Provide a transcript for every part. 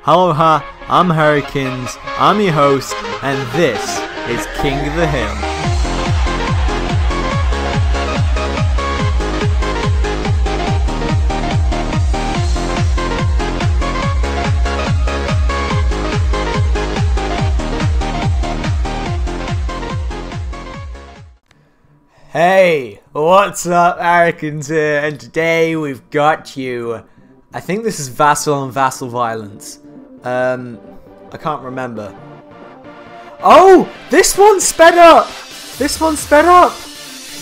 Aloha, I'm Hurricanes, I'm your host, and this is King of the Hill. Hey, what's up, Hurricanes here, and today we've got you. I think this is Vassal on Vassal Violence. I can't remember. Oh, this one's sped up! This one's sped up!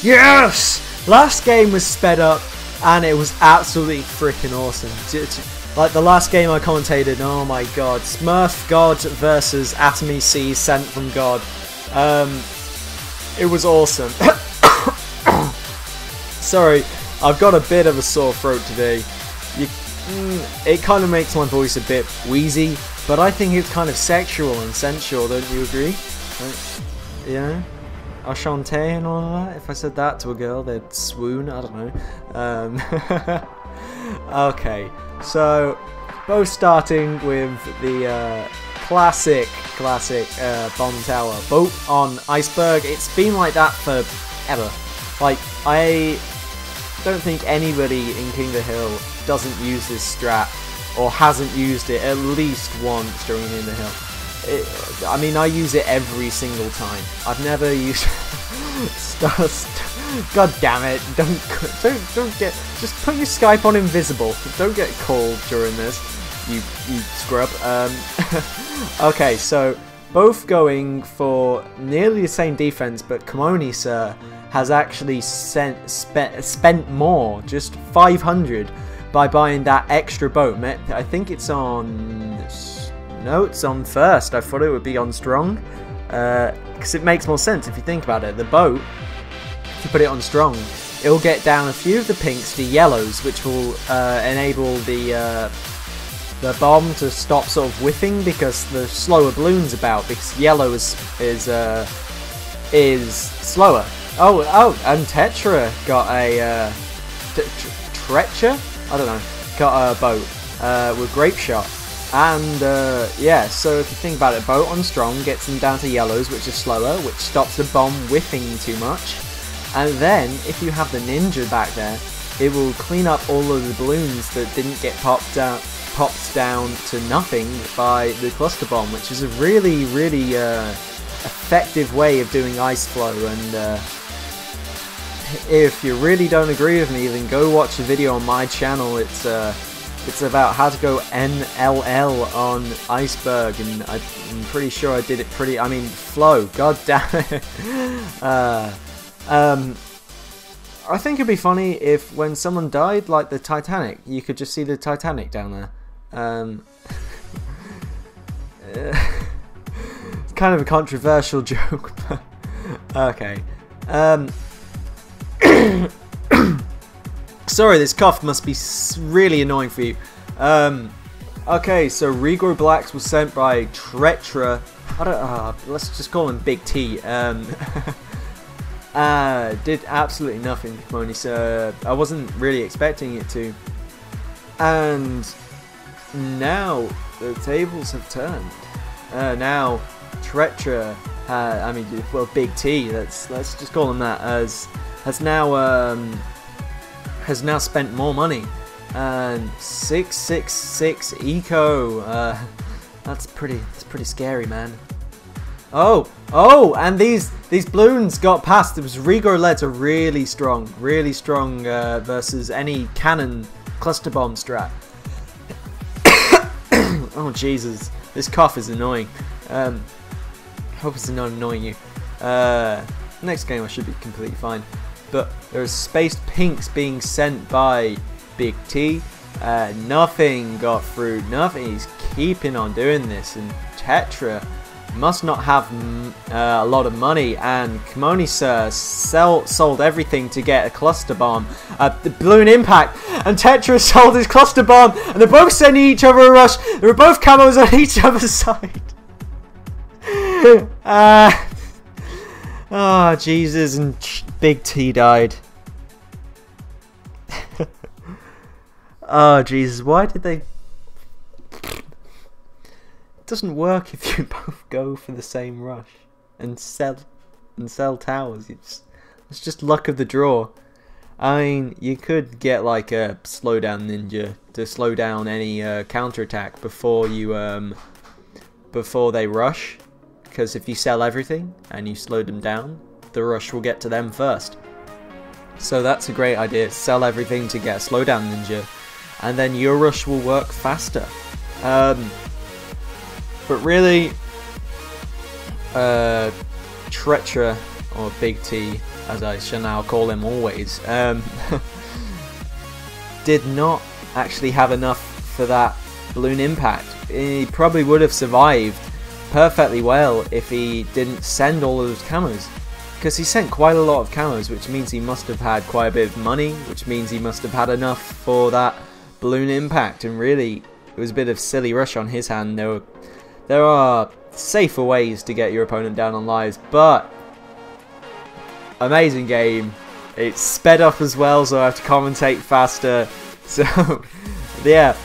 Yes! Last game was sped up, and it was absolutely freaking awesome. Like the last game I commentated, oh my god. Smurf God versus Atomy C sent from God. It was awesome. Sorry, I've got a bit of a sore throat today. It kind of makes my voice a bit wheezy, but I think it's kind of sexual and sensual, don't you agree? Like, you know? Ashante and all of that? If I said that to a girl, they'd swoon, I don't know. Okay, so both starting with the classic bomb tower. Boat on Iceberg. It's been like that forever. Like, I don't think anybody in King of the Hill doesn't use this strat, or hasn't used it at least once during King of the Hill. I mean, I use it every single time. I've never used... God damn it! Don't get... Just put your Skype on invisible. Don't get called during this, you scrub. Okay, so both going for nearly the same defense, but Cmoneysir has actually spent more, just 500, by buying that extra boat. I think it's on... No, it's on first. I thought it would be on strong. Because it makes more sense if you think about it. The boat, if you put it on strong, it'll get down a few of the pinks to yellows, which will enable the bomb to stop sort of whiffing, because the slower Bloons about, because yellow is slower. Oh, and Tetra got a treter? I don't know. Got a boat with grape shot. And yeah, so if you think about it, boat on strong gets them down to yellows, which is slower, which stops the bomb whiffing too much. And then if you have the ninja back there, it will clean up all of the balloons that didn't get popped down to nothing by the cluster bomb, which is a really effective way of doing ice flow. And if you really don't agree with me, then go watch a video on my channel. It's about how to go NLL on Iceberg, and I'm pretty sure I did it pretty... I mean, flow, god damn it. I think it'd be funny if when someone died, like the Titanic, you could just see the Titanic down there. It's kind of a controversial joke, but... Okay. Sorry, this cough must be really annoying for you. Okay, so Regro Blacks was sent by Tretra. Let's just call him Big T. Did absolutely nothing to Cmoneysir. I wasn't really expecting it to. And now the tables have turned. Now Tretra, I mean, well, Big T. Let's just call him that. Has now spent more money, and 666 eco. That's pretty scary, man. Oh, and these Bloons got past. It was Regro Leads are really strong versus any cannon cluster bomb strat. Oh Jesus, this cough is annoying. Hope it's not annoying you. Next game I should be completely fine. But there's spaced pinks being sent by Big T. Nothing got through. Nothing. He's keeping on doing this. And Tetra must not have a lot of money. And Cmoneysir sold everything to get a cluster bomb. The balloon impact. And Tetra sold his cluster bomb. And they're both sending each other a rush. They were both camos on each other's side. Oh, Jesus, and Big T died. Oh, Jesus, why did they... doesn't work if you both go for the same rush and sell towers. It's just luck of the draw. I mean, you could get like a slowdown ninja to slow down any counterattack before you before they rush, because if you sell everything and you slow them down, the rush will get to them first. So that's a great idea. Sell everything to get a slowdown ninja, and then your rush will work faster. But really, Tretra, or Big T, as I shall now call him always, did not actually have enough for that balloon impact. He probably would have survived perfectly well if he didn't send all of those camos, because he sent quite a lot of camos, which means he must have had quite a bit of money, which means he must have had enough for that balloon impact. And really, it was a bit of silly rush on his hand. There are safer ways to get your opponent down on lives, but amazing game. It's sped up as well, so I have to commentate faster. So yeah,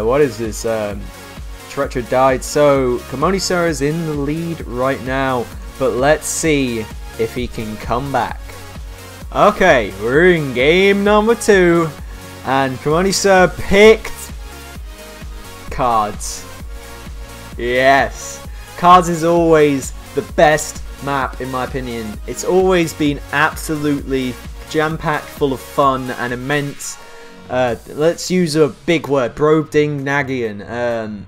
what is this? Treter died, so Cmoneysir is in the lead right now, but let's see if he can come back. Okay, we're in game number 2, and Cmoneysir picked cards. Yes, cards is always the best map in my opinion. It's always been absolutely jam-packed full of fun and immense. Let's use a big word, Brobdingnagian.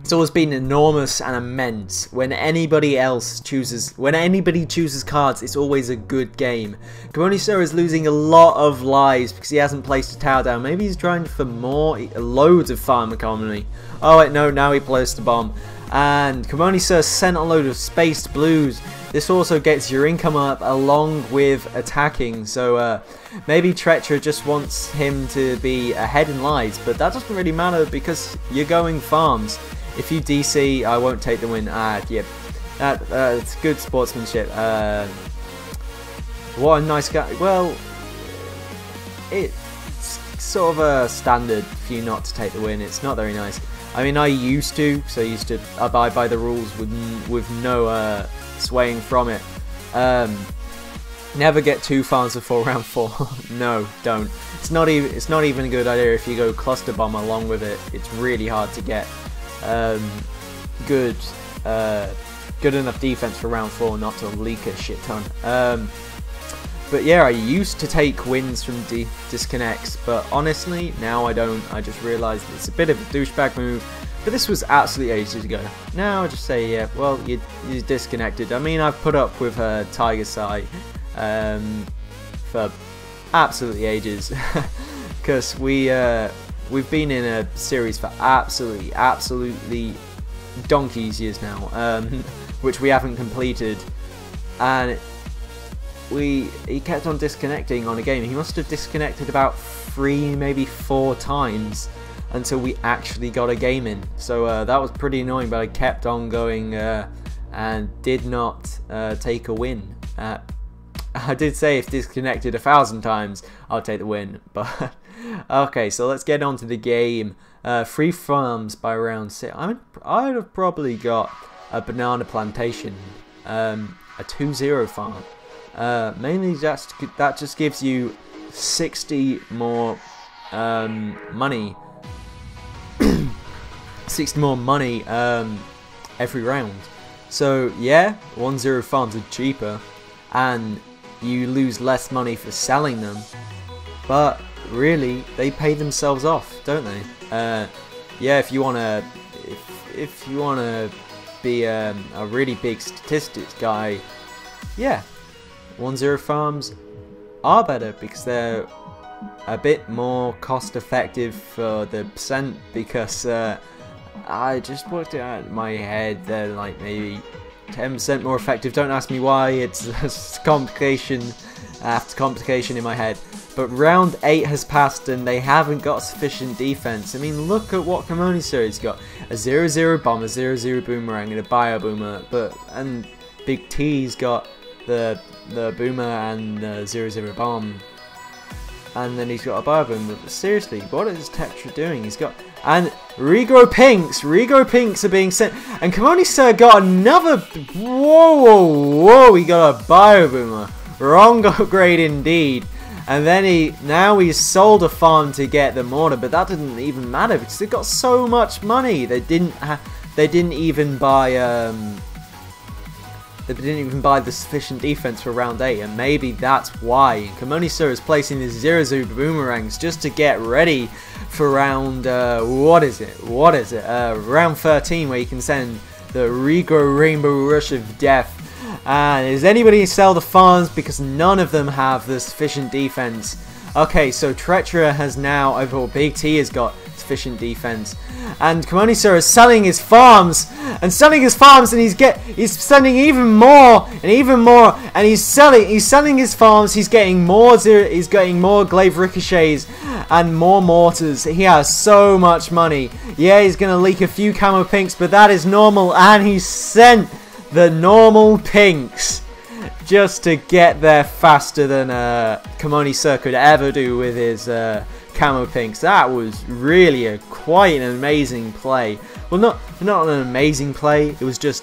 It's always been enormous and immense. When anybody chooses cards, it's always a good game. Cmoneysir is losing a lot of lives because he hasn't placed a tower down. Maybe he's trying for loads of farm economy. Oh wait, no, now he placed a bomb. And Cmoneysir sent a load of spaced blues. This also gets your income up along with attacking, so maybe Tretra just wants him to be ahead in lives, but that doesn't really matter because you're going farms. If you DC, I won't take the win. Yeah, it's good sportsmanship. What a nice guy. Well, it's sort of a standard for you not to take the win. It's not very nice. I mean, I used to abide by the rules with no swaying from it. Never get 2 farms before round 4. No, don't. It's not even a good idea if you go cluster bomb along with it. It's really hard to get good enough defense for round 4 not to leak a shit ton. But yeah, I used to take wins from disconnects, but honestly, now I don't. I just realised it's a bit of a douchebag move, but this was absolutely ages ago. Now I just say, yeah, well, you disconnected. I mean, I've put up with Tiger Sai for absolutely ages, because we've been in a series for absolutely donkey's years now, which we haven't completed, and he kept on disconnecting on a game. He must have disconnected about 3, maybe 4 times until we actually got a game in. So that was pretty annoying, but I kept on going and did not take a win. I did say if disconnected 1,000 times, I'll take the win. But okay, so let's get on to the game. 3 farms by round 6. I'd have probably got a banana plantation, a 2-0 farm. Mainly that just gives you 60 more money 60 more money every round. So yeah, 1-0 farms are cheaper and you lose less money for selling them, but really they pay themselves off, don't they? Yeah, if you wanna be a really big statistics guy, yeah, 1-0 farms are better because they're a bit more cost effective for the percent, because I just worked it out in my head, they're like maybe 10% more effective. Don't ask me why, it's complication after complication in my head. But round 8 has passed and they haven't got sufficient defense. I mean, look at what Cmoneysir has got. A 0-0 bomb, a 0-0 boomerang and a bio boomer, and Big T's got the boomer and the 0-0 bomb. And then he's got a bio boomer. But seriously, what is Tetra doing? He's got, and Regro Pinks are being sent. And Cmoneysir got another... Whoa, he got a Bio Boomer. Wrong upgrade indeed. And then now he's sold a farm to get the mortar, but that didn't even matter because they got so much money. They didn't even buy the sufficient defense for round 8, and maybe that's why Cmoneysir is placing the 0-0 boomerangs just to get ready for round round 13, where you can send the Regro Rainbow Rush of Death. And is anybody sell the farms because none of them have the sufficient defense? Okay, so treter32 has now, overall Big T has got sufficient defense, and Cmoneysir is selling his farms and he's sending even more, and he's selling his farms. He's getting more glaive ricochets and more mortars. He has so much money. Yeah, he's gonna leak a few camo pinks, but that is normal, and he sent the normal pinks just to get there faster than Cmoneysir could ever do with his camo pinks. That was really quite an amazing play. Well, not an amazing play, it was just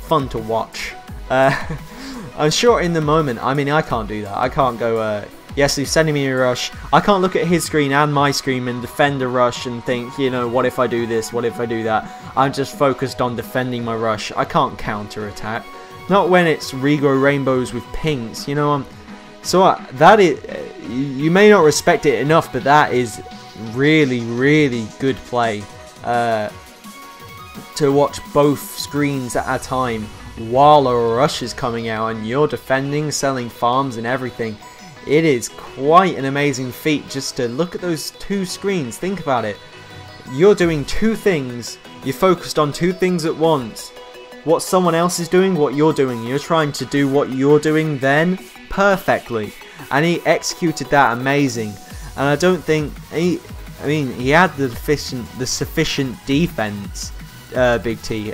fun to watch. I'm sure in the moment, I mean, I can't do that. I can't go, yes, he's sending me a rush. I can't look at his screen and my screen and defend a rush and think, you know, what if I do this, what if I do that. I'm just focused on defending my rush. I can't counter attack. Not when it's Regro Rainbows with pinks, you know. So that is, you may not respect it enough, but that is really good play. To watch both screens at a time while a rush is coming out and you're defending, selling farms and everything. It is quite an amazing feat just to look at those two screens. Think about it. You're doing two things. You're focused on two things at once. What someone else is doing, what you're doing. You're trying to do what you're doing then perfectly. And he executed that amazing. And I don't think... he had the sufficient defense, Big T,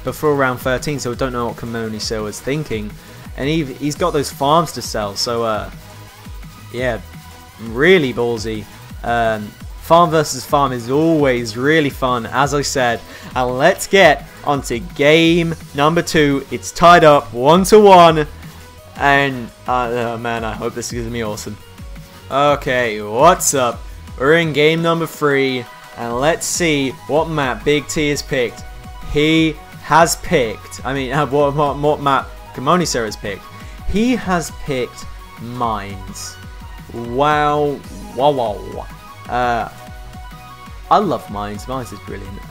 before round 13, so I don't know what Cmoneysir was thinking. And he's got those farms to sell, so yeah, really ballsy. Farm versus farm is always really fun, as I said. And let's get onto game number 2. It's tied up 1-1, and oh man, I hope this is gonna be awesome. Okay, what's up? We're in game number 3, and let's see what map Big T has picked. He has picked, what map Cmoneysir has picked. He has picked Mines. Wow. I love Mines. Mines is brilliant.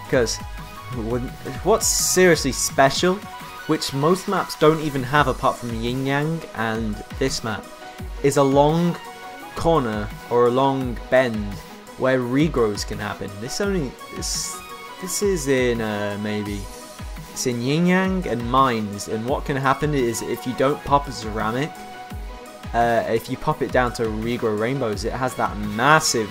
Because what's seriously special, which most maps don't even have apart from Yin Yang and this map, is a long corner or a long bend where regrows can happen. This is in maybe it's in Yin Yang and Mines, and what can happen is if you don't pop a ceramic, if you pop it down to regrow rainbows, it has that massive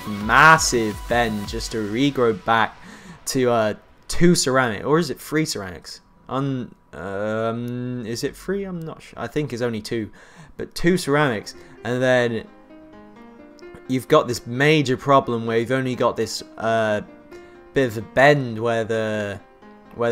bend just to regrow back to 2 ceramic, or is it 3 ceramics? Is it 3? I'm not sure. I think it's only 2, but 2 ceramics, and then you've got this major problem where you've only got this bit of a bend where the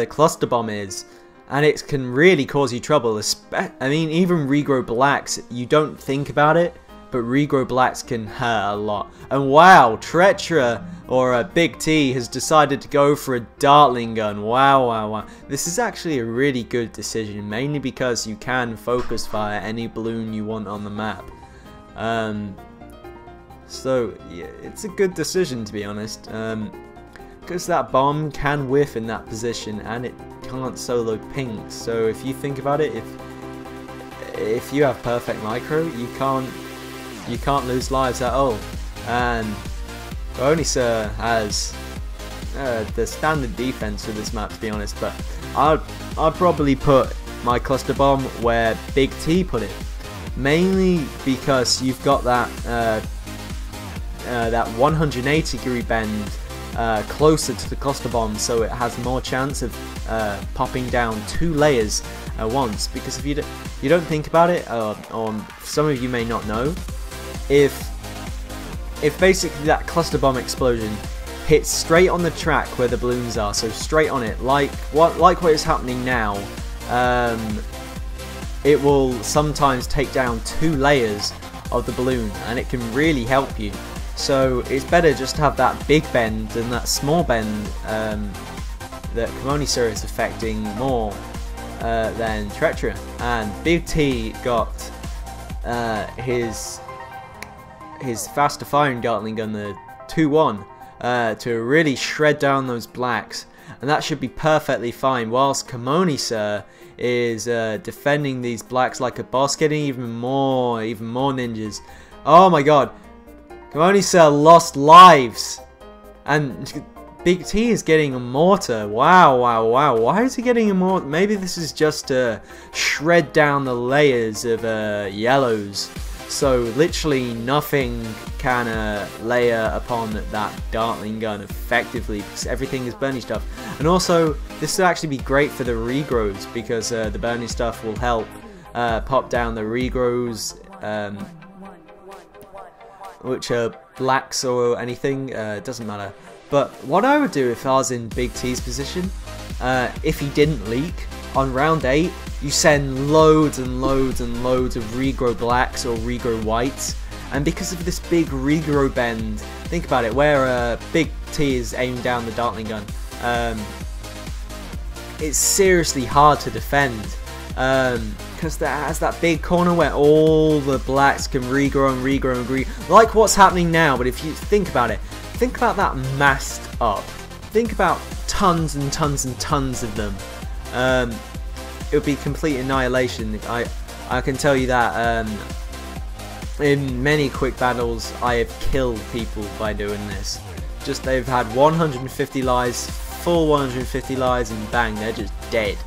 cluster bomb is, and it can really cause you trouble. I mean, even regrow blacks, you don't think about it, but regrow blacks can hurt a lot. And wow, treter32 or Big T has decided to go for a Dartling gun. Wow. This is actually a really good decision, mainly because you can focus fire any balloon you want on the map. So yeah, it's a good decision, to be honest. Because that bomb can whiff in that position, and it can't solo pinks. So if you think about it, if you have perfect micro, you can't lose lives at all. And Cmoneysir has the standard defense for this map, to be honest. But I'd probably put my cluster bomb where Big T put it, mainly because you've got that that 180-degree bend closer to the cluster bomb, so it has more chance of popping down 2 layers at once. Because if you don't think about it, or some of you may not know, if basically that cluster bomb explosion hit straight on the track where the balloons are, so straight on it, like what is happening now. It will sometimes take down 2 layers of the balloon, and it can really help you. So it's better just to have that big bend than that small bend that Cmoneysir is affecting more than treter. And Big T got his faster firing Gatling gun, the 2-1, to really shred down those blacks, and that should be perfectly fine, whilst Cmoneysir is defending these blacks like a boss, getting even more ninjas. Oh my god, Cmoneysir lost lives, and Big T is getting a mortar. Wow, why is he getting a mortar? Maybe this is just to shred down the layers of yellows, so literally nothing can layer upon that Dartling gun effectively, because everything is burning stuff. And also, this will actually be great for the regrows, because the burning stuff will help pop down the regrows, which are blacks or anything, doesn't matter. But what I would do if I was in Big T's position, if he didn't leak, on round 8, you send loads and loads and loads of regrow blacks or regrow whites, and because of this big regrow bend, think about it, where Big T is aiming down the Dartling gun, it's seriously hard to defend, because that has that big corner where all the blacks can regrow and regrow and regrow, like what's happening now. But if you think about it, think about that massed up, think about tons and tons and tons of them. It would be complete annihilation. I can tell you that in many quick battles I have killed people by doing this. Just they've had 150 lives, full 150 lives, and bang, they're just dead.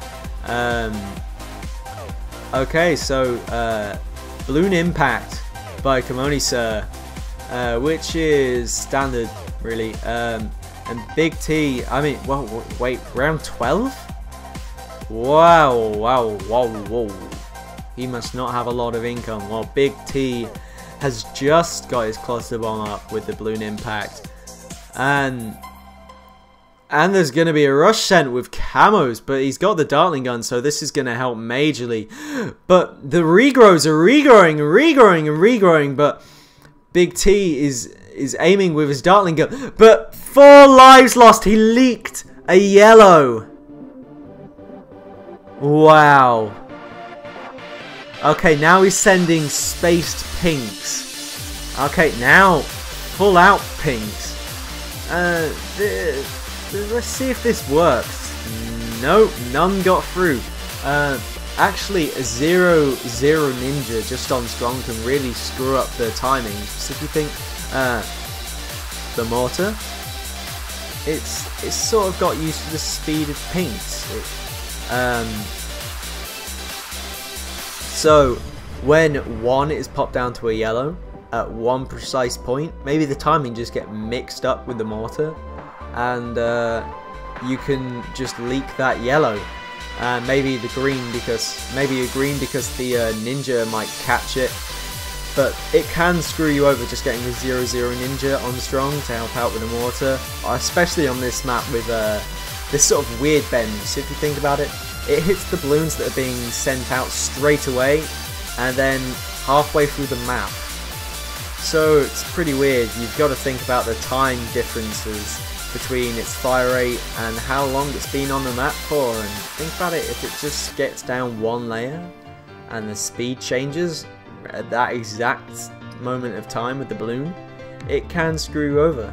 Okay, so Balloon Impact by Cmoneysir, which is standard really, and Big T, I mean, well, wait, round 12? Wow. He must not have a lot of income, while Big T has just got his cluster bomb up with the Balloon Impact. And there's going to be a rush sent with camos, but he's got the Dartling gun, so this is going to help majorly. But the regrows are regrowing, but Big T is aiming with his Dartling gun. But 4 lives lost, he leaked a yellow. Wow. Okay, now he's sending spaced pinks. Okay, now full out pinks. Let's see if this works. Nope, none got through. Actually, a 0-0 ninja just on strong can really screw up the timing. So if you think the mortar, it's sort of got used to the speed of pinks. So when one is popped down to a yellow at one precise point, maybe the timing just get mixed up with the mortar, and you can just leak that yellow, and maybe a green because the ninja might catch it. But it can screw you over just getting a 0-0 ninja on strong to help out with the mortar, especially on this map with this sort of weird bend. So if you think about it, it hits the balloons that are being sent out straight away, and then halfway through the map. So it's pretty weird. You've got to think about the time differences between its fire rate and how long it's been on the map for, and think about it, if it just gets down 1 layer and the speed changes at that exact moment of time with the balloon, it can screw you over.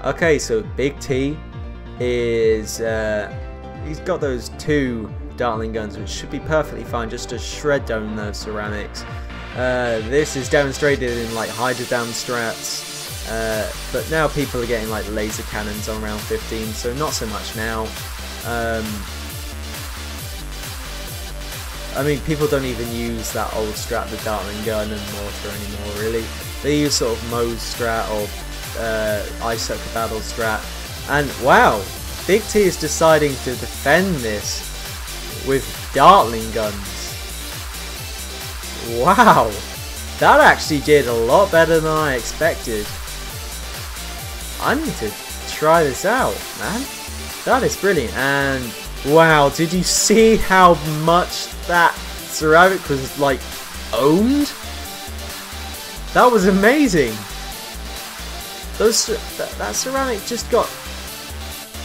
Okay, so Big T is he's got those 2 Dartling guns, which should be perfectly fine just to shred down those ceramics. This is demonstrated in like Hydra Dam strats, but now people are getting like laser cannons on round 15, so not so much now. I mean, people don't even use that old strat, the Dartling gun and mortar anymore, really. They use sort of Moe's strat or Ice Sucker Battle strat. And wow, Big T is deciding to defend this with Dartling guns. Wow, that actually did a lot better than I expected. I need to try this out, man. That is brilliant. And wow, did you see how much that ceramic was like owned? That was amazing. That ceramic just got,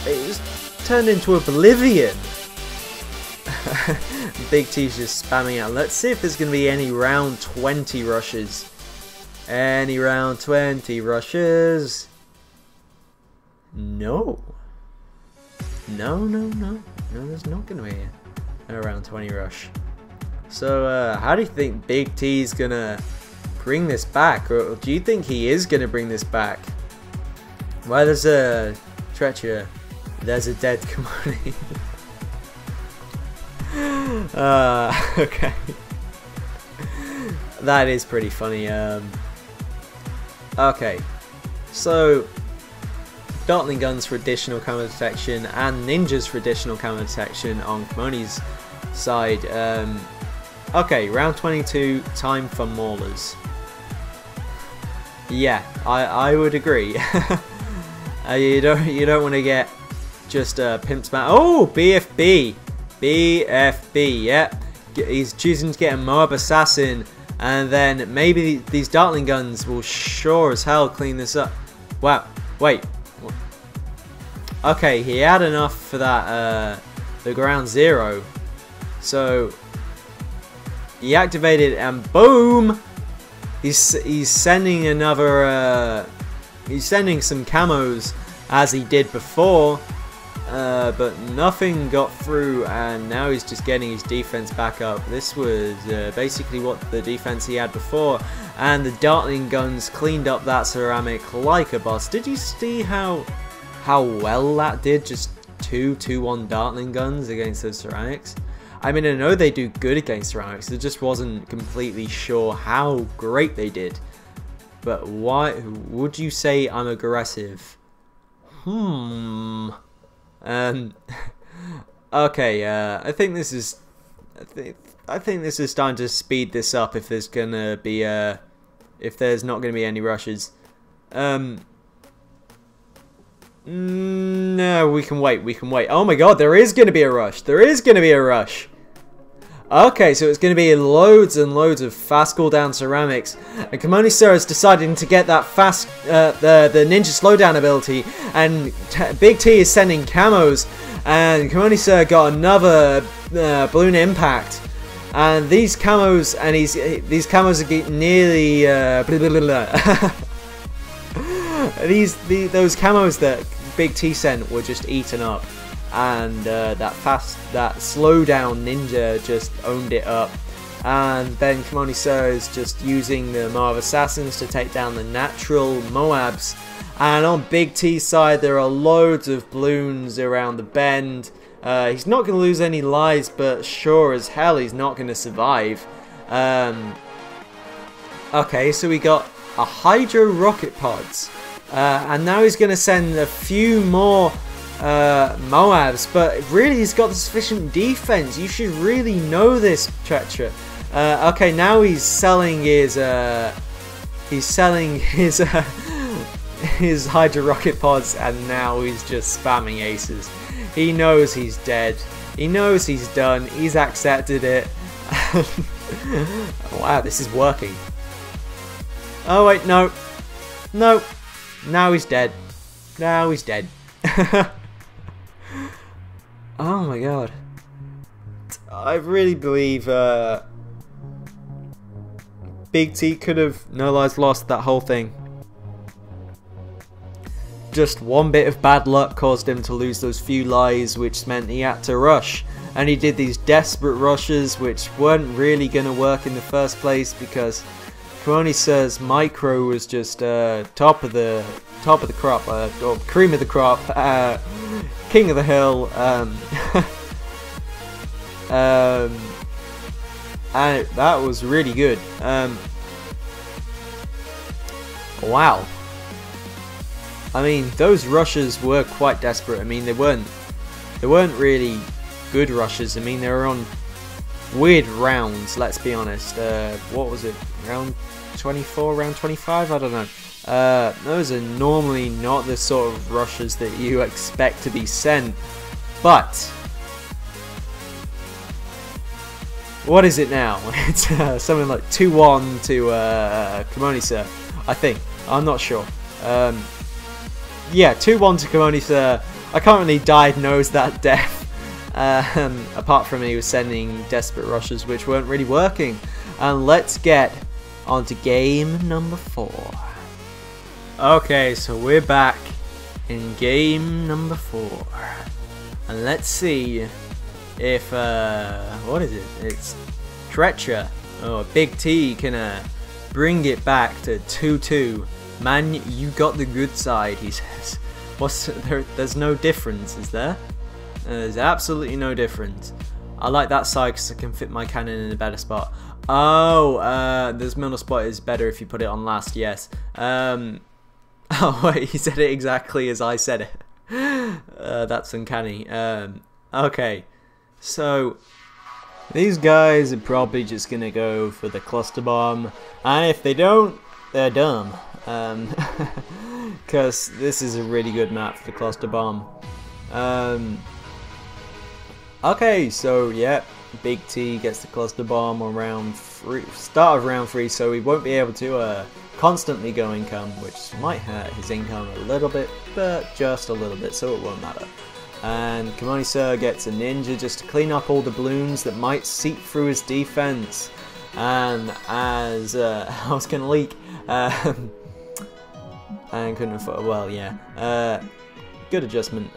it was turned into oblivion. Big T's just spamming out. Let's see if there's going to be any round 20 rushes. Any round 20 rushes? No. No, there's not going to be a round 20 rush. So, how do you think Big T's going to bring this back? Or do you think he is going to bring this back? Well, there's a treacher. There's a dead Cmoneysir. Okay. That is pretty funny. Okay. So, Dartling guns for additional camo detection and ninjas for additional camo detection on Cmoneysir's side. Okay, round 22, time for maulers. Yeah, I would agree. You don't want to get just pimps man. Oh, BFB, yep. He's choosing to get a Moab Assassin, and then maybe these Dartling guns will sure as hell clean this up. Wow, wait. Okay, he had enough for that the ground zero, so he activated and boom. He's sending another. He's sending some camos as he did before, but nothing got through, and now he's just getting his defense back up. This was basically what the defense he had before, and the Dartling guns cleaned up that ceramic like a boss. Did you see how well that did? Just 2-1 Dartling guns against those ceramics. I mean, I know they do good against ceramics. I just wasn't completely sure how great they did. But why would you say I'm aggressive? Okay, I think this is time to speed this up if there's gonna be if there's not gonna be any rushes. No, we can wait. Oh my god, there is gonna be a rush. Okay, so it's going to be loads and loads of fast cooldown ceramics, and Cmoneysir is deciding to get that fast, the ninja slowdown ability, and Big T is sending camos, and Cmoneysir got another balloon impact, and these camos, are getting nearly those camos that Big T sent were just eaten up. And that slowdown ninja just owned it up, and then Cmoneysir is just using the Moab Assassins to take down the natural Moabs, and on Big T's side there are loads of Bloons around the bend. He's not going to lose any lives, but sure as hell he's not going to survive. Okay, so we got a Hydro Rocket Pods, and now he's going to send a few more Moabs, but really he's got the sufficient defense. You should really know this, treacher. Okay, now he's selling his his Hydro Rocket Pods, and now he's just spamming aces. He knows he's dead. He knows he's done. He's accepted it. Wow, this is working. Oh wait, no. Now he's dead. Oh my god. I really believe Big T could have no lives lost that whole thing. Just one bit of bad luck caused him to lose those few lives, which meant he had to rush. And he did these desperate rushes which weren't really going to work in the first place, because Cmoneysir's micro was just top of the crop, or cream of the crop, king of the hill, and that was really good. Wow. I mean, those rushes were quite desperate. I mean, they weren't really good rushes. I mean, they were on weird rounds, let's be honest. What was it? Round 24, round 25? I don't know. Those are normally not the sort of rushes that you expect to be sent, but what is it now? It's something like 2-1 to Cmoneysir, I think. I'm not sure. Yeah, 2-1 to Cmoneysir. I can't really diagnose that death. Apart from he was sending desperate rushes which weren't really working. And let's get on to game number 4. Okay, so we're back in game number 4. And let's see if, what is it? It's treter. Oh, Big T can bring it back to 2-2. Man, you got the good side, he says. There's no difference, is there? There's absolutely no difference. I like that side because I can fit my cannon in a better spot. Oh, this middle spot is better if you put it on last, yes. Oh wait, he said it exactly as I said it. That's uncanny. Okay, so these guys are probably just gonna go for the cluster bomb, and if they don't, they're dumb. Because this is a really good map for the cluster bomb. Okay, so yeah, Big T gets the cluster bomb on round 3, start of round 3, so he won't be able to constantly go income, which might hurt his income a little bit, but just a little bit, so it won't matter. And Cmoneysir gets a ninja just to clean up all the balloons that might seep through his defense. And as I was gonna leak, and couldn't afford, well, yeah, good adjustment.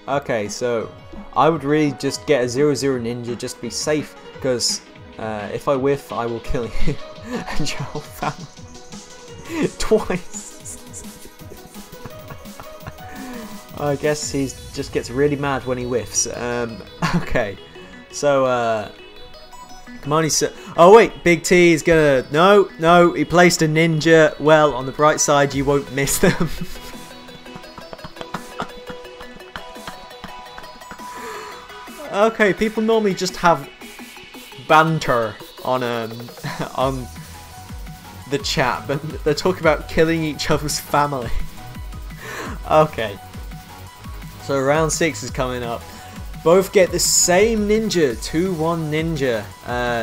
Okay, so I would really just get a 0-0 ninja just to be safe, because if I whiff, I will kill you and your whole family twice. I guess he just gets really mad when he whiffs. Okay, so Cmoneysir. Oh wait, Big T is gonna. No, he placed a ninja. Well, on the bright side, you won't miss them. Okay, people normally just have banter on on the chat, but they're talking about killing each other's family. Okay, so round 6 is coming up. Both get the same ninja, 2-1 ninja.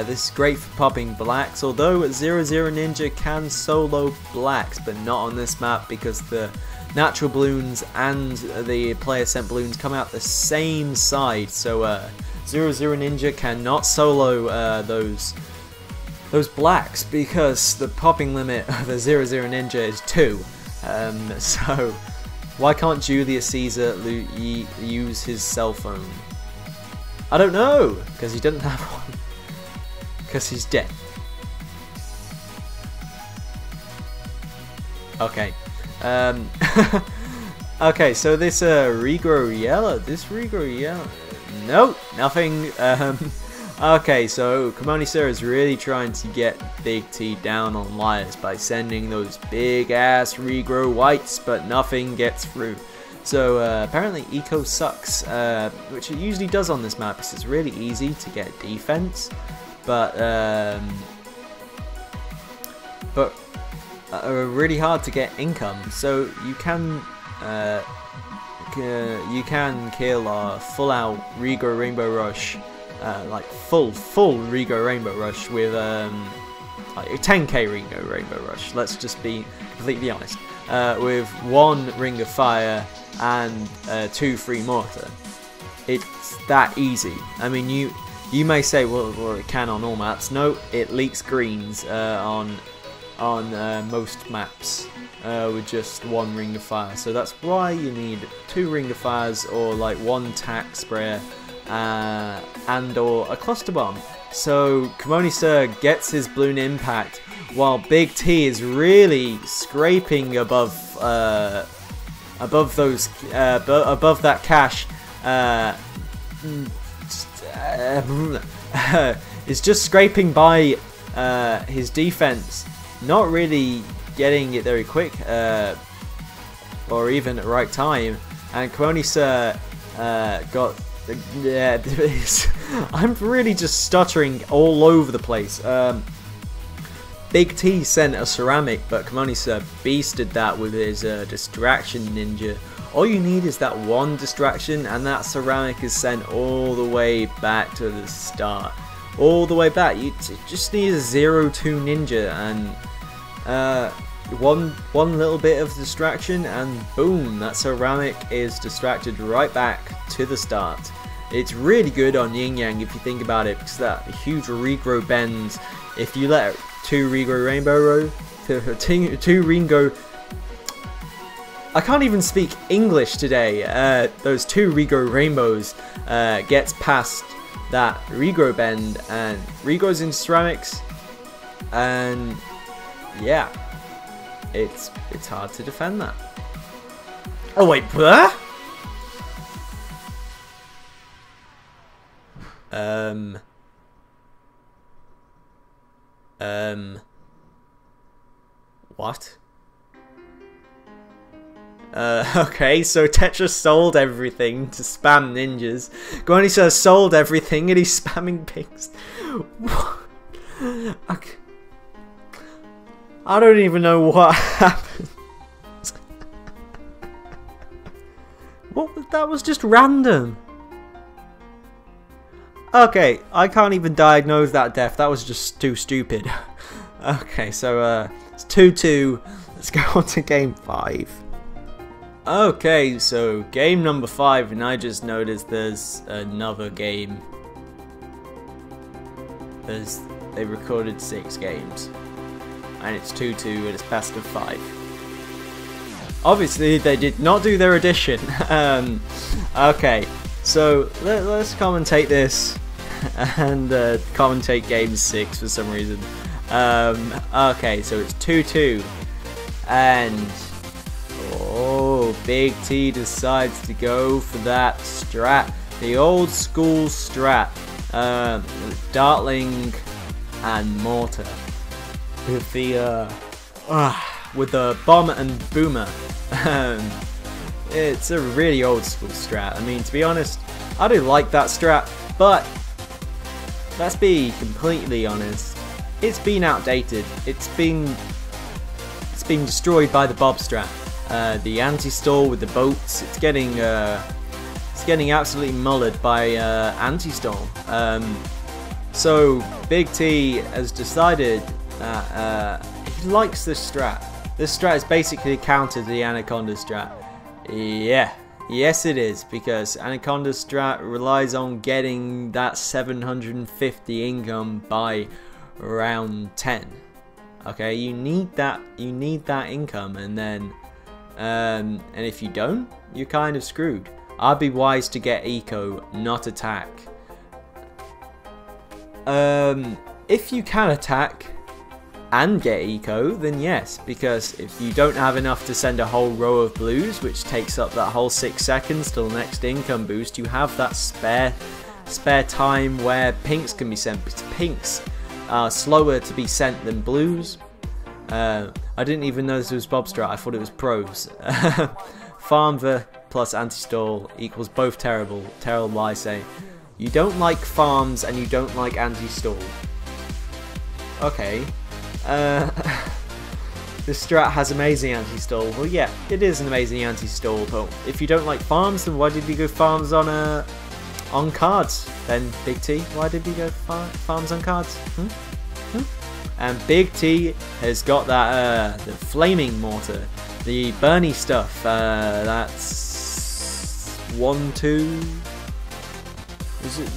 This is great for popping blacks, although 0-0 ninja can solo blacks, but not on this map because the natural balloons and the player sent balloons come out the same side, so 0-0 ninja cannot solo those blacks because the popping limit of a 0-0 ninja is 2. So why can't Julius Caesar use his cell phone? I don't know, because he doesn't have one, because he's dead. Okay. Okay, so this regrow yellow. No, nothing. Okay, so Cmoneysir is really trying to get Big T down on liars by sending those big ass regrow whites, but nothing gets through. So apparently eco sucks, which it usually does on this map because it's really easy to get defense, but really hard to get income. So you can kill a full out regrow rainbow rush, like full regrow rainbow rush with like a 10k regrow rainbow rush. Let's just be completely honest. With 1 ring of fire and 2 free mortar. It's that easy. I mean, you may say, well, it can on all maps. No, it leaks greens on most maps with just 1 ring of fire. So that's why you need 2 ring of fires, or like 1 tack sprayer and or a cluster bomb. So Cmoneysir gets his balloon impact while Big T is really scraping above those above that cash. Is just scraping by his defense, not really getting it very quick or even at the right time. And Cmoneysir got I'm really just stuttering all over the place. Big T sent a ceramic, but Cmoneysir beasted that with his distraction ninja. All you need is that one distraction, and that ceramic is sent all the way back to the start. All the way back. You just need a 0-2 ninja and one little bit of distraction, and boom, that ceramic is distracted right back to the start. It's really good on Yin Yang if you think about it, because that huge regrow bend, if you let two regrow I can't even speak English today. Those two regrow rainbows gets past that regrow bend and regrows into ceramics, and yeah, it's hard to defend that. Oh wait, what? What? Okay, so Tetra sold everything to spam ninjas. Cmoneysir sold everything and he's spamming pigs. Okay. I don't even know what happened. That was just random. Okay, I can't even diagnose that death. That was just too stupid. Okay, so it's 2-2. Let's go on to game 5. Okay, so game number 5, and I just noticed there's another game. They recorded 6 games, and it's 2-2, and it's best of 5. Obviously, they did not do their addition. Okay, so let's commentate this and commentate game 6 for some reason. Okay, so it's 2-2, and oh, Big T decides to go for that strat, the old school strat, Dartling and Mortar with the bomb and boomer. It's a really old school strat. I mean, to be honest, I do like that strat, but let's be completely honest, it's been outdated. It's been destroyed by the Bob strat. The anti-stall with the boats, it's getting absolutely mullered by anti-stall. So Big T has decided that he likes this strat. This strat is basically a counter to the Anaconda strat. Yeah, yes it is, because Anaconda strat relies on getting that 750 income by round 10. Okay, you need that income, and then and if you don't, you're kind of screwed. I'd be wise to get eco, not attack. If you can attack and get eco, then yes, because if you don't have enough to send a whole row of blues, which takes up that whole 6 seconds till the next income boost, you have that spare time where pinks can be sent, because pinks are slower to be sent than blues. I didn't even know this was Bob strat, I thought it was pros. Farmver plus anti-stall equals both terrible. Terrible, I say. You don't like farms and you don't like anti-stall. Okay. This strat has amazing anti-stall. Well, yeah, it is an amazing anti-stall, but if you don't like farms, then why did you go farms on cards? Then Big T, why did you go farms on cards? And Big T has got that the flaming mortar, the Bernie stuff. That's 1-2.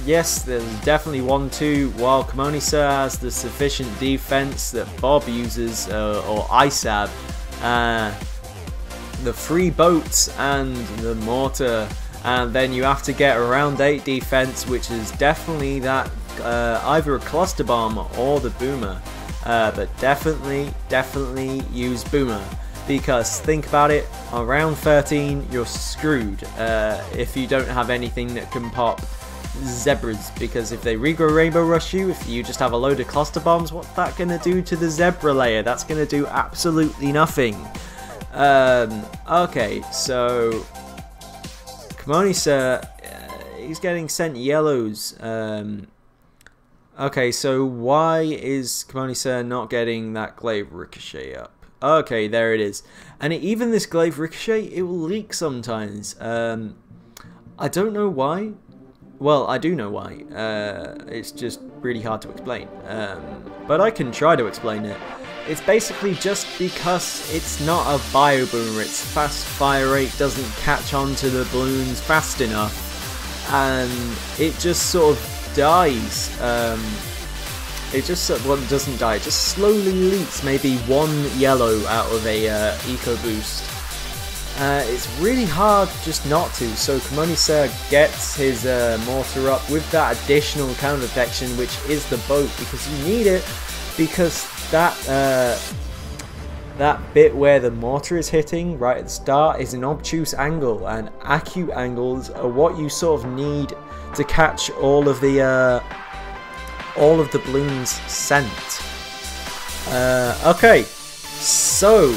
Yes, there's definitely 1-2. While Cmoneysir has the sufficient defense that Bob uses, or ISAB, the 3 boats and the mortar, and then you have to get a round 8 defense, which is definitely that either a cluster bomb or the boomer. But definitely use boomer, because think about it, on round 13 you're screwed if you don't have anything that can pop zebras, because if they regrow rainbow rush you, if you just have a load of cluster bombs, what's that going to do to the zebra layer? That's going to do absolutely nothing. Okay, so Cmoneysir, he's getting sent yellows. Okay, so why is Cmoneysir not getting that glaive ricochet up? Okay, there it is. And even this glaive ricochet, it will leak sometimes. I don't know why. Well, I do know why. It's just really hard to explain. But I can try to explain it. It's basically just because it's not a bio boomer. Its fast fire rate doesn't catch on to the balloons fast enough. And it just sort of dies. It just, well, it doesn't die, it just slowly leaks maybe one yellow out of a eco boost. It's really hard just not to, so Cmoneysir gets his mortar up with that additional counter protection, which is the boat, because you need it, because that bit where the mortar is hitting right at the start is an obtuse angle, and acute angles are what you sort of need to catch all of the balloons scent. Okay, so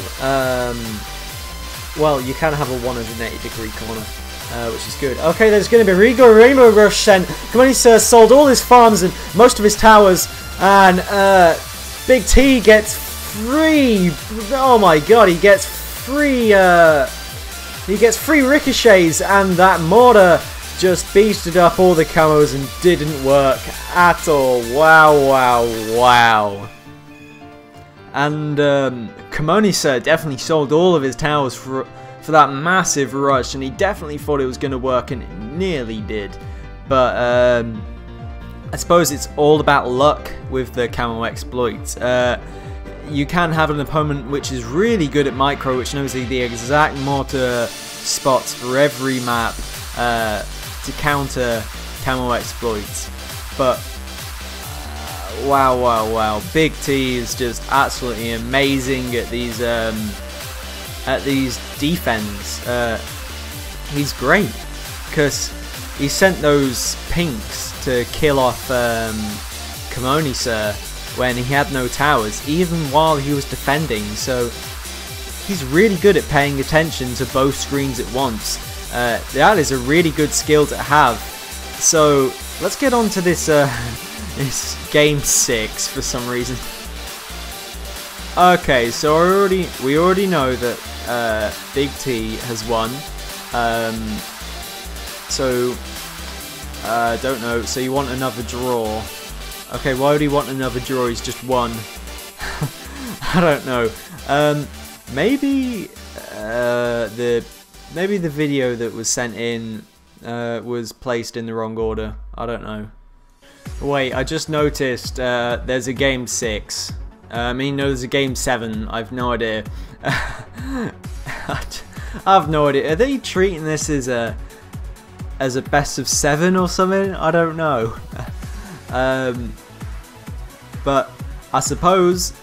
well, you can have a 180-degree corner, which is good. Okay, there's going to be Rainbow Rush sent. Cmoneysir sold all his farms and most of his towers, and Big T gets free. Oh my god, he gets free ricochets, and that mortar just beasted up all the camos and didn't work at all. Wow, wow, wow. And Cmoneysir definitely sold all of his towers for that massive rush, and he definitely thought it was going to work, and it nearly did. But I suppose it's all about luck with the camo exploits. You can have an opponent which is really good at micro, which knows the exact mortar spots for every map to counter camo exploits. But wow, wow, wow! Big T is just absolutely amazing at these defense. He's great because he sent those pinks to kill off Cmoneysir when he had no towers, even while he was defending. So he's really good at paying attention to both screens at once. That is a really good skill to have. So let's get on to this this game 6 for some reason. Okay, so we already know that Big T has won. So don't know. So you want another draw? Okay, why would he want another draw? He's just won. I don't know. Maybe maybe the video that was sent in was placed in the wrong order. I don't know. Wait, I just noticed there's a game 6. I mean, no, there's a game 7. I've no idea. I have no idea. Are they treating this as a best of 7 or something? I don't know. But I suppose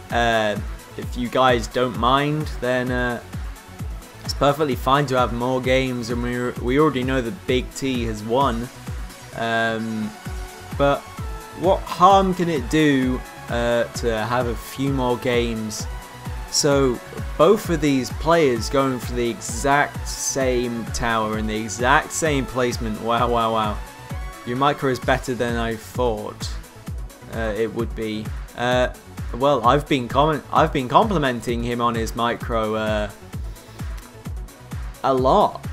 if you guys don't mind, then it's perfectly fine to have more games, and we already know that Big T has won. But what harm can it do to have a few more games? So both of these players going for the exact same tower and the exact same placement. Wow, wow, wow! Your micro is better than I thought it would be. Well, I've been complimenting him on his micro a lot.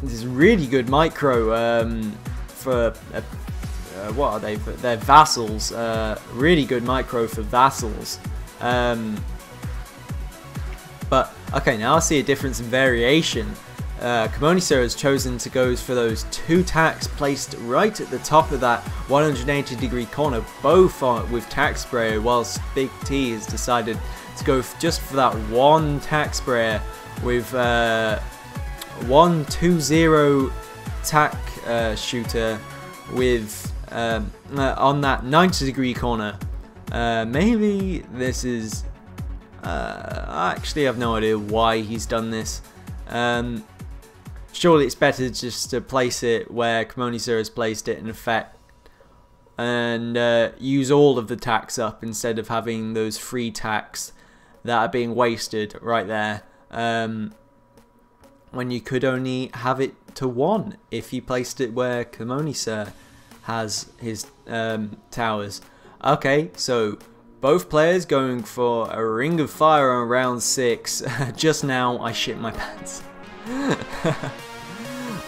This is really good micro for what are they? They're vassals. Really good micro for vassals. But okay, now I see a difference in variation. Cmoneysir has chosen to go for those 2 tacks placed right at the top of that 180-degree corner, both with tack sprayer, whilst Big T has decided to go just for that 1 tack sprayer with 120 tack shooter with on that 90-degree corner. Maybe this is I actually have no idea why he's done this. Surely it's better just to place it where Cmoneysir has placed it in effect, and use all of the tacks up instead of having those free tacks that are being wasted right there, when you could only have it to 1 if you placed it where Cmoneysir has his towers. Okay, so both players going for a Ring of Fire on round 6. Just now, I shit my pants.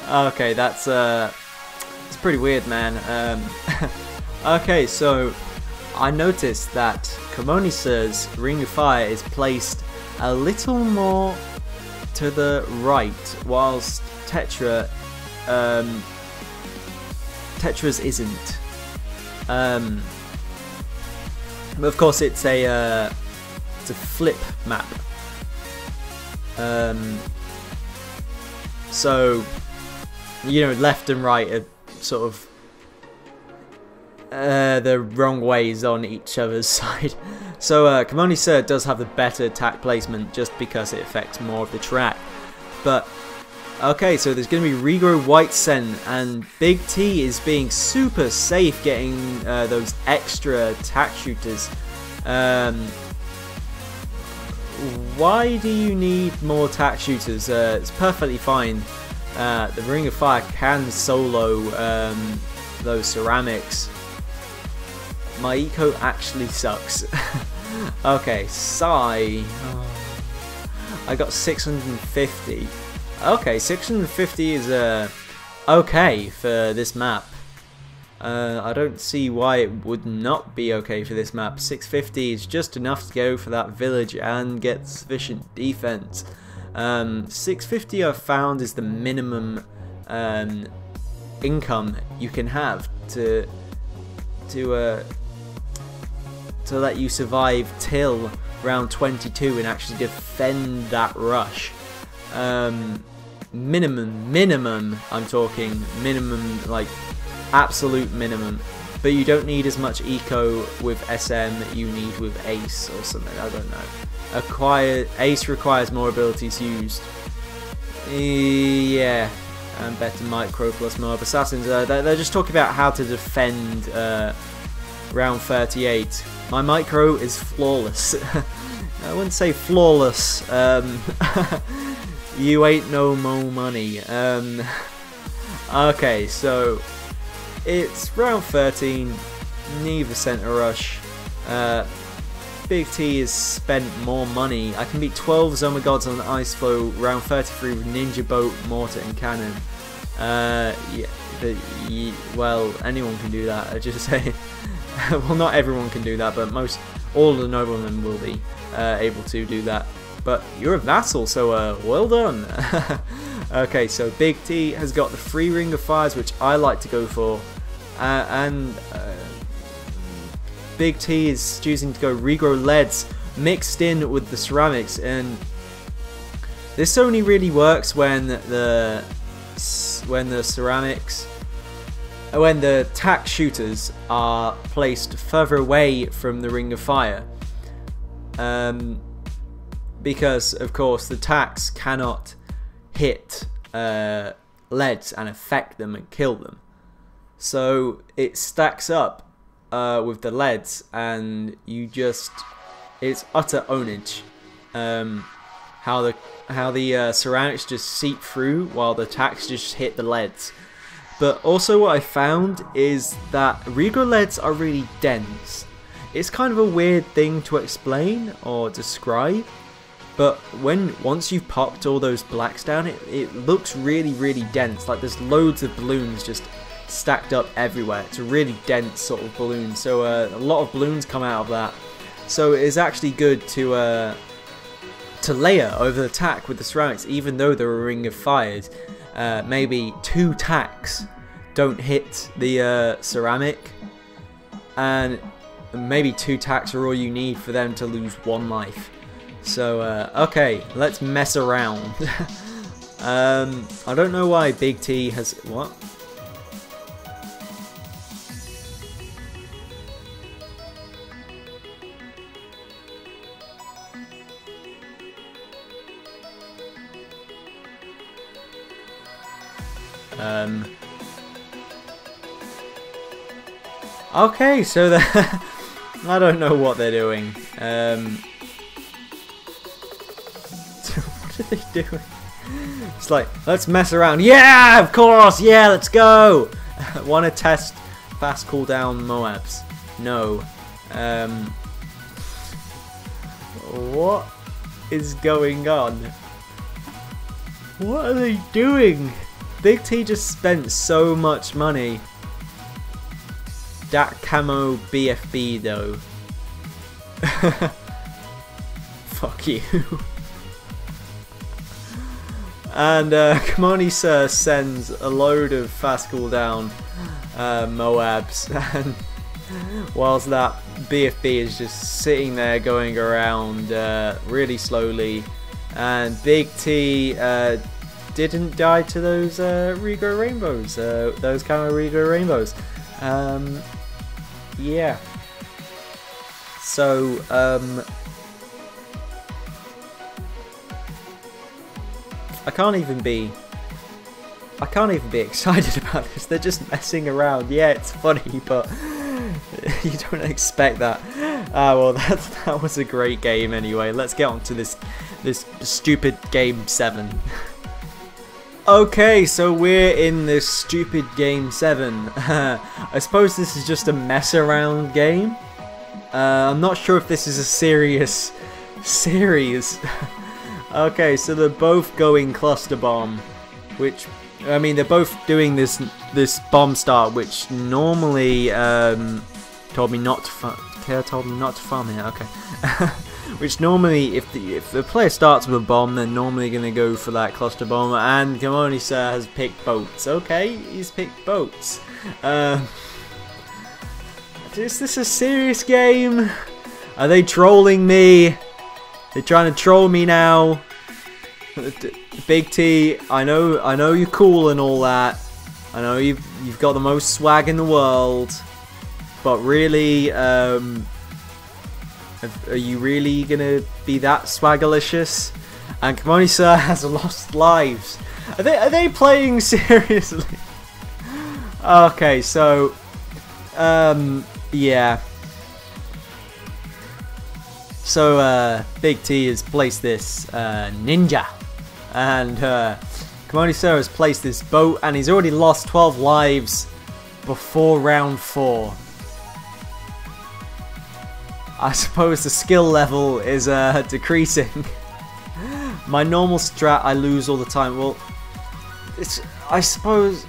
Okay, that's it's pretty weird, man. Okay, so I noticed that Cmoneysir's Ring of Fire is placed a little more to the right, whilst Tetra's isn't. But of course, it's a flip map. So you know, left and right are sort of the wrong ways on each other's side. So Cmoneysir does have the better attack placement just because it affects more of the track. But okay, so there's going to be Regrow White Scent, and Big T is being super safe getting those extra attack shooters. Why do you need more attack shooters? It's perfectly fine. The Ring of Fire can solo those ceramics. My eco actually sucks. Okay, Psy. Oh, I got 650. Okay, 650 is okay for this map. I don't see why it would not be okay for this map. 650 is just enough to go for that village and get sufficient defense. 650 I've found is the minimum income you can have to let you survive till round 22 and actually defend that rush. Minimum, I'm talking minimum, like absolute minimum. But you don't need as much eco with SM that you need with Ace or something, I don't know. Ace requires more abilities used. Yeah, and better micro plus mob assassins. They're just talking about how to defend round 38. My micro is flawless. I wouldn't say flawless. You ain't no more money. Okay, so it's round 13. Neither center rush. Big T has spent more money. I can beat 12 Zoma Gods on Ice Flow round 33 with Ninja Boat, Mortar and Cannon. Well, anyone can do that, I just say. Well, not everyone can do that, but all of the noblemen will be able to do that. But you're a vassal, so well done. Okay, so Big T has got the free Ring of Fires, which I like to go for. Big T is choosing to go Regrow Leads mixed in with the ceramics, and this only really works when the tack shooters are placed further away from the Ring of Fire, because of course the tacks cannot hit leads and affect them and kill them, so it stacks up with the leads, and it's utter ownage. How the ceramics just seep through while the tacks just hit the leads. But also what I found is that Regrow leads are really dense. It's kind of a weird thing to explain or describe, but once you've popped all those blacks down, it looks really dense. Like there's loads of balloons just stacked up everywhere. It's a really dense sort of balloon, so a lot of balloons come out of that. So it is actually good to layer over the tack with the ceramics, even though they're a Ring of Fires. Maybe 2 tacks don't hit the ceramic, and maybe 2 tacks are all you need for them to lose 1 life. So okay, let's mess around. I don't know why Big T has what. Okay, so I don't know what they're doing. What are they doing? It's like, let's mess around. Yeah, of course. Yeah, let's go. Want to test fast cooldown Moabs. No. What is going on? What are they doing? Big T just spent so much money. That camo BFB though. Fuck you. And Cmoneysir sends a load of fast cooldown Moabs, and whilst that BFB is just sitting there going around really slowly, and Big T didn't die to those regrow rainbows, those camo regrow rainbows. Yeah. So I can't even be excited about this. They're just messing around. Yeah, it's funny, but you don't expect that. Well, that was a great game anyway. Let's get on to this stupid game 7. Okay, so we're in this stupid game 7. I suppose this is just a mess around game. I'm not sure if this is a serious series. Okay, so they're both going cluster bomb, which, I mean, they're both doing this bomb start, which normally told me not to farm here. Okay, which normally, if the player starts with a bomb, they're normally gonna go for that cluster bomb. And Cmoneysir has picked boats. Okay, he's picked boats. Is this a serious game? Are they trolling me? They're trying to troll me now. Big T, I know you're cool and all that. I know you've got the most swag in the world, but really, are you really gonna be that swagalicious? And Cmoneysir has lost lives. Are they playing seriously? Okay, so yeah. So Big T has placed this ninja, and Cmoneysir has placed this boat, and he's already lost 12 lives before round 4. I suppose the skill level is decreasing. My normal strat I lose all the time. Well, I suppose,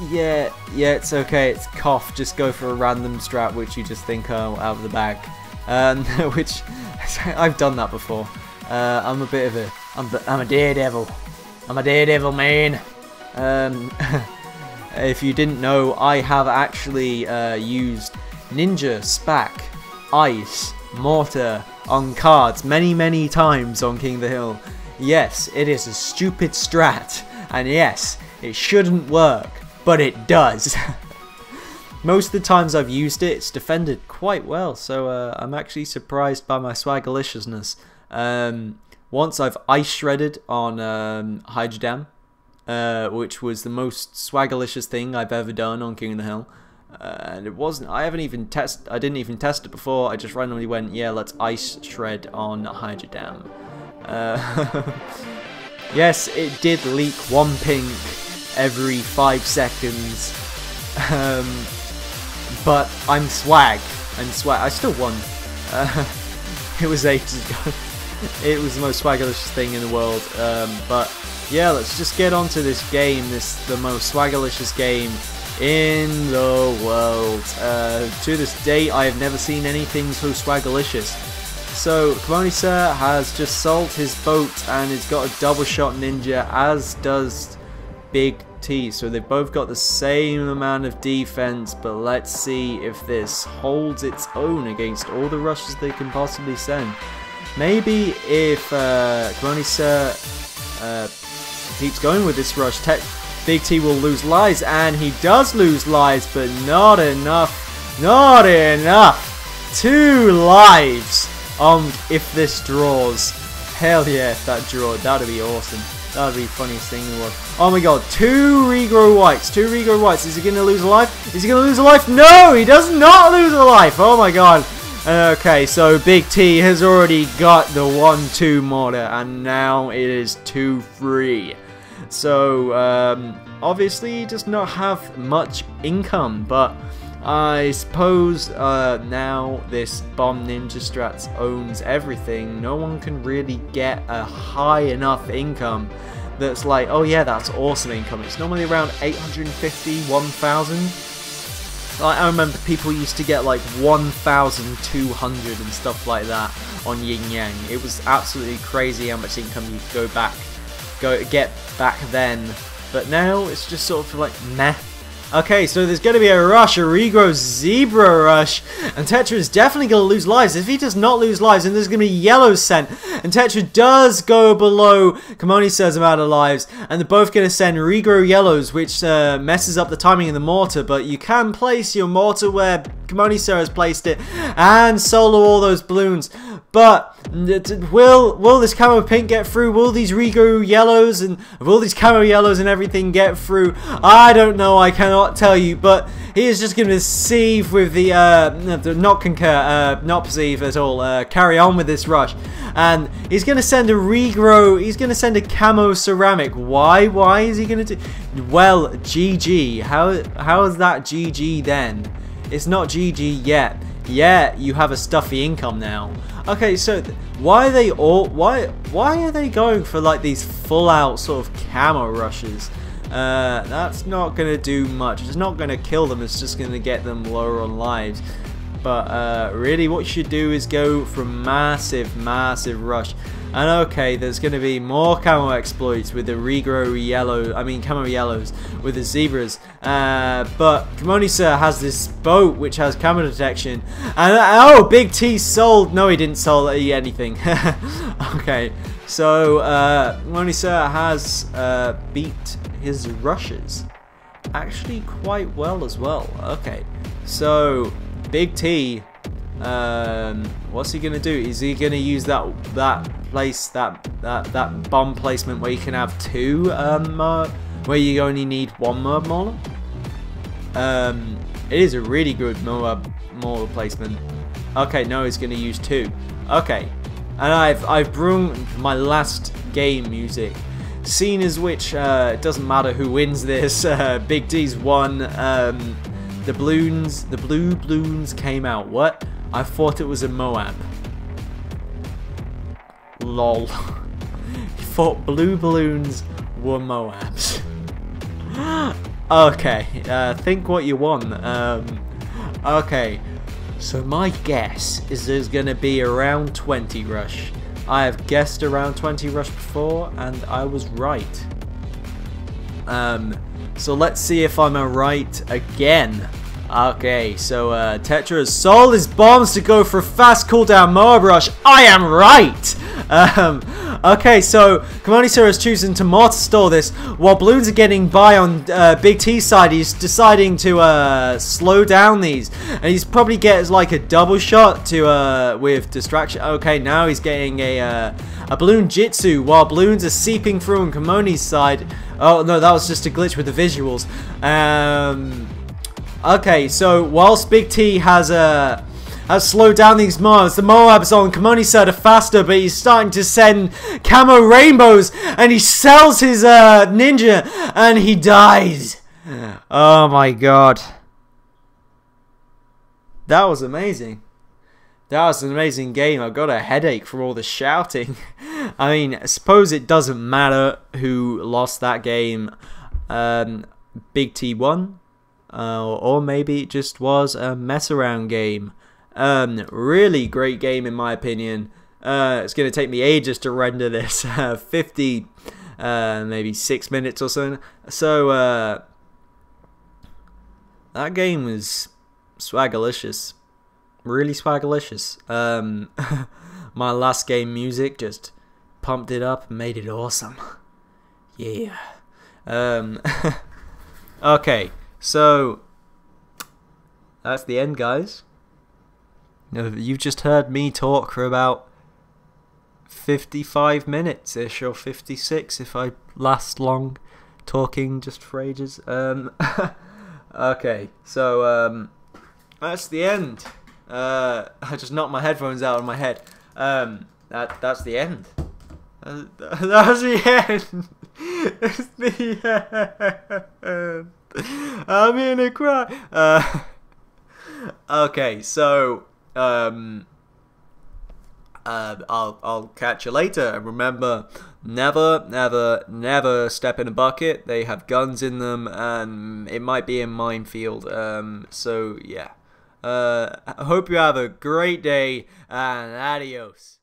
yeah, it's okay. It's cough. Just go for a random strat which you just think out of the bag. Which I've done that before. I'm a bit of a I'm a daredevil. I'm a daredevil, man. If you didn't know, I have actually used Ninja, Spac, Ice, Mortar on cards many times on King of the Hill. Yes, it is a stupid strat, and yes, it shouldn't work, but it does. Most of the times I've used it, it's defended quite well, so I'm actually surprised by my swagaliciousness. Once I've ice shredded on Hydra Dam, which was the most swagalicious thing I've ever done on King of the Hill. And it wasn't, I didn't even test it before. I just randomly went, yeah, let's ice shred on Hydra Dam. Yes, it did leak 1 pink every 5 seconds. But I'm swag. I still won. It was ages ago. It was the most swagalicious thing in the world. But yeah, let's just get on to this game. The most swagalicious game in the world. To this day, I have never seen anything so swagalicious. So Cmoneysir has just sold his boat, and he's got a double shot ninja, as does Big T. So they've both got the same amount of defense, but let's see if this holds its own against all the rushes they can possibly send. Maybe if Cmoneysir keeps going with this rush, Big T will lose lives, and he does lose lives, but not enough. Not enough. 2 lives if this draws. Hell yeah, if that draw, that'd be awesome. That'd be the funniest thing in the world. Oh my god, 2 regrow whites. 2 regrow whites. Is he going to lose a life? Is he going to lose a life? No, he does not lose a life. Oh my god. Okay, so Big T has already got the 1-2 mortar, and now it is 2-3. So obviously he does not have much income, but I suppose now this Bomb Ninja Strats owns everything. No one can really get a high enough income that's like, oh yeah, that's awesome income. It's normally around 850, 1,000. I remember people used to get like 1,200 and stuff like that on Yin Yang. It was absolutely crazy how much income you could get back then. But now it's just sort of like meh. Okay, so there's going to be a rush, a regrow zebra rush, and Tetra is definitely going to lose lives. If he does not lose lives, then there's going to be yellows sent, and Tetra does go below Cmoneysir's amount of lives, and they're both going to send regrow yellows, which messes up the timing of the mortar, but you can place your mortar where Cmoneysir has placed it, and solo all those balloons. But will this camo pink get through? Will these regrow yellows and will these camo yellows and everything get through? I don't know. I cannot tell you. But he is just going to deceive with the not concur, not perceive at all. Carry on with this rush, and he's going to send a regrow. He's going to send a camo ceramic. Why? Why is he going to do? Well, GG. How is that GG then? It's not GG yet. Yeah, you have a stuffy income now. Okay, so why are they going for like these full out sort of camo rushes? That's not gonna do much. It's not gonna kill them. It's just gonna get them lower on lives. But really, what you should do is go for massive rush. And okay, there's going to be more camo exploits with the camo yellows with the zebras. But Cmoneysir has this boat which has camo detection. And oh, Big T sold. No, he didn't sell anything. Okay, so Cmoneysir has beat his rushes actually quite well as well. Okay, so Big T, what's he gonna do? Is he gonna use that bomb placement where you can have two where you only need one Moab Mauler? It is a really good Moab Mauler placement. Okay, no, he's gonna use two. Okay, and I've brought my last game music. Scene as which it doesn't matter who wins this. Big D's won. The balloons, the blue balloons came out. What? I thought it was a Moab. Lol. You thought blue balloons were Moabs. Okay, think what you want. Okay, so my guess is there's gonna be around 20 rush. I have guessed around 20 rush before, and I was right. So let's see if I'm right again. Okay, so Tetra has sold his bombs to go for a fast cooldown Moab rush. I am right! Okay, so Cmoneysir has chosen to mortar stall this, while Bloons are getting by on Big T's side. He's deciding to slow down these, and he's probably gets like a double shot to with distraction. Okay, now he's getting a balloon jitsu, while Bloons are seeping through on Cmoneysir's side. Oh no, that was just a glitch with the visuals. Okay, so whilst Big T has slowed down these Moabs, the Moabs on Cmoneysir are faster, but he's starting to send camo rainbows, and he sells his ninja, and he dies. Oh my god. That was amazing. That was an amazing game. I got a headache from all the shouting. I mean, I suppose it doesn't matter who lost that game. Big T won. Or maybe it just was a mess around game. Really great game in my opinion. It's going to take me ages to render this. 50, maybe 6 minutes or so. So, that game was swagalicious. Really swagalicious. My last game music just pumped it up and made it awesome. Yeah. Okay. So, that's the end, guys. You've just heard me talk for about 55 minutes-ish, or 56 if I last long talking just for ages. Okay, so, that's the end. I just knocked my headphones out of my head. That's the end. That's the end. It's the end. I'm gonna cry. Okay, so I'll catch you later. And remember, never step in a bucket. They have guns in them, and it might be a minefield. So yeah. I hope you have a great day, and adios.